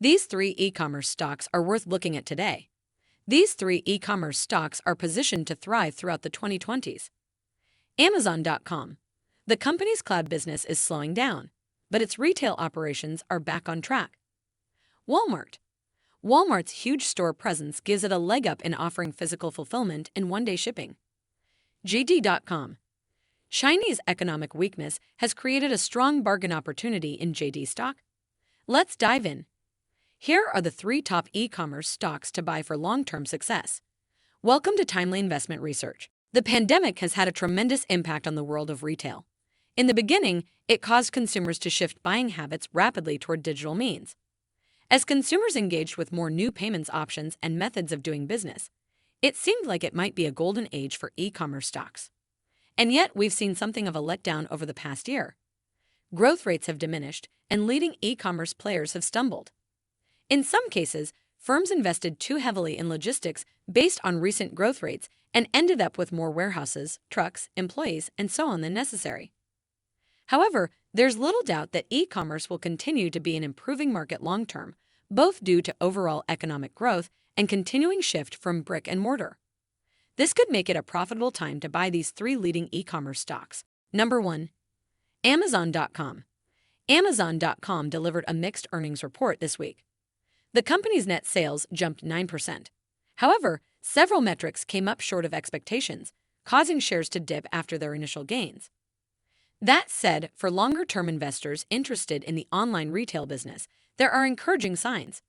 These three e-commerce stocks are worth looking at today. These three e-commerce stocks are positioned to thrive throughout the 2020s. Amazon.com. The company's cloud business is slowing down, but its retail operations are back on track. Walmart. Walmart's huge store presence gives it a leg up in offering physical fulfillment and one-day shipping. JD.com. Chinese economic weakness has created a strong bargain opportunity in JD stock. Let's dive in. Here are the three top e-commerce stocks to buy for long-term success. Welcome to Timely Investment Research. The pandemic has had a tremendous impact on the world of retail. In the beginning, it caused consumers to shift buying habits rapidly toward digital means. As consumers engaged with more new payments options and methods of doing business, it seemed like it might be a golden age for e-commerce stocks. And yet, we've seen something of a letdown over the past year. Growth rates have diminished, and leading e-commerce players have stumbled. In some cases, firms invested too heavily in logistics based on recent growth rates and ended up with more warehouses, trucks, employees, and so on than necessary. However, there's little doubt that e-commerce will continue to be an improving market long-term, both due to overall economic growth and continuing shift from brick and mortar. This could make it a profitable time to buy these three leading e-commerce stocks. Number 1. Amazon.com. Amazon.com delivered a mixed earnings report this week. The company's net sales jumped 9%. However, several metrics came up short of expectations, causing shares to dip after their initial gains. That said, for longer-term investors interested in the online retail business, there are encouraging signs.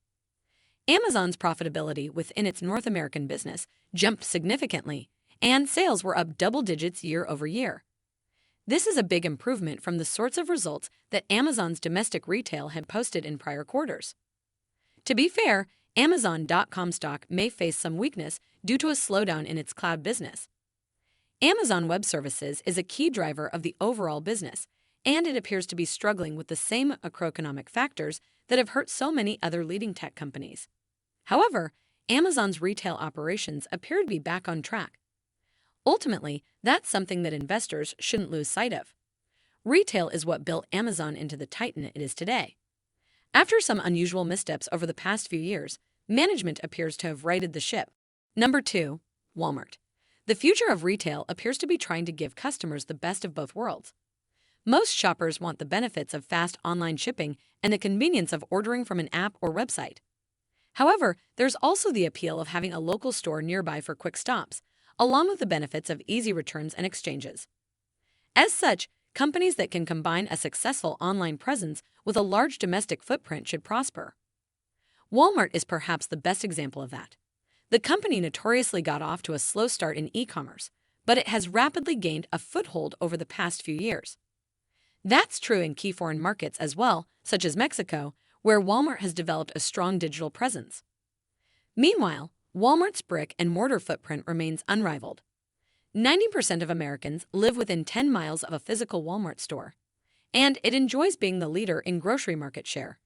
Amazon's profitability within its North American business jumped significantly, and sales were up double digits year over year. This is a big improvement from the sorts of results that Amazon's domestic retail had posted in prior quarters. To be fair, Amazon.com stock may face some weakness due to a slowdown in its cloud business. Amazon Web Services is a key driver of the overall business, and it appears to be struggling with the same macroeconomic factors that have hurt so many other leading tech companies. However, Amazon's retail operations appear to be back on track. Ultimately, that's something that investors shouldn't lose sight of. Retail is what built Amazon into the titan it is today. After some unusual missteps over the past few years, management appears to have righted the ship. Number 2. Walmart. The future of retail appears to be trying to give customers the best of both worlds. Most shoppers want the benefits of fast online shipping and the convenience of ordering from an app or website. However, there's also the appeal of having a local store nearby for quick stops, along with the benefits of easy returns and exchanges. As such, companies that can combine a successful online presence with a large domestic footprint should prosper. Walmart is perhaps the best example of that. The company notoriously got off to a slow start in e-commerce, but it has rapidly gained a foothold over the past few years. That's true in key foreign markets as well, such as Mexico, where Walmart has developed a strong digital presence. Meanwhile, Walmart's brick and mortar footprint remains unrivaled. 90% of Americans live within 10 miles of a physical Walmart store, and it enjoys being the leader in grocery market share.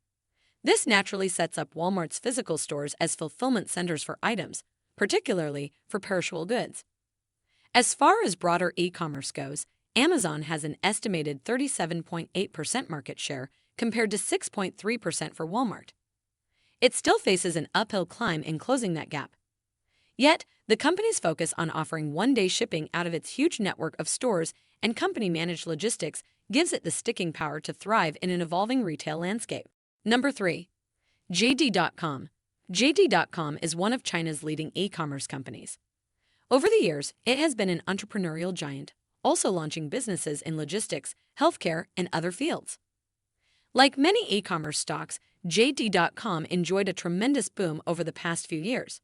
This naturally sets up Walmart's physical stores as fulfillment centers for items, particularly for perishable goods. As far as broader e-commerce goes, Amazon has an estimated 37.8% market share compared to 6.3% for Walmart. It still faces an uphill climb in closing that gap. Yet, the company's focus on offering one-day shipping out of its huge network of stores and company-managed logistics gives it the sticking power to thrive in an evolving retail landscape. Number 3. JD.com. JD.com is one of China's leading e-commerce companies. Over the years, it has been an entrepreneurial giant, also launching businesses in logistics, healthcare, and other fields. Like many e-commerce stocks, JD.com enjoyed a tremendous boom over the past few years.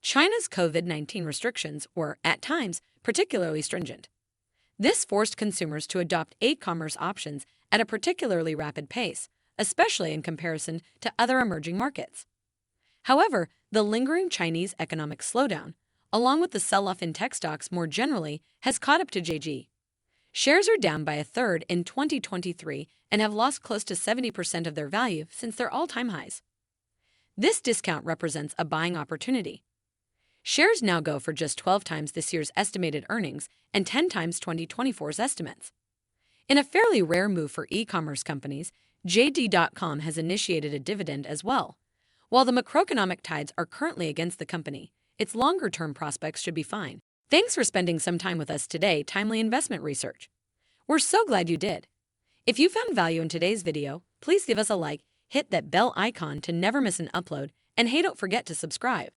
China's COVID-19 restrictions were, at times, particularly stringent. This forced consumers to adopt e-commerce options at a particularly rapid pace, especially in comparison to other emerging markets. However, the lingering Chinese economic slowdown, along with the sell-off in tech stocks more generally, has caught up to JD. Shares are down by a third in 2023 and have lost close to 70% of their value since their all-time highs. This discount represents a buying opportunity. Shares now go for just 12 times this year's estimated earnings and 10 times 2024's estimates. In a fairly rare move for e-commerce companies, JD.com has initiated a dividend as well. While the macroeconomic tides are currently against the company, its longer-term prospects should be fine. Thanks for spending some time with us today, Timely Investment Research. We're so glad you did. If you found value in today's video, please give us a like, hit that bell icon to never miss an upload, and hey, don't forget to subscribe.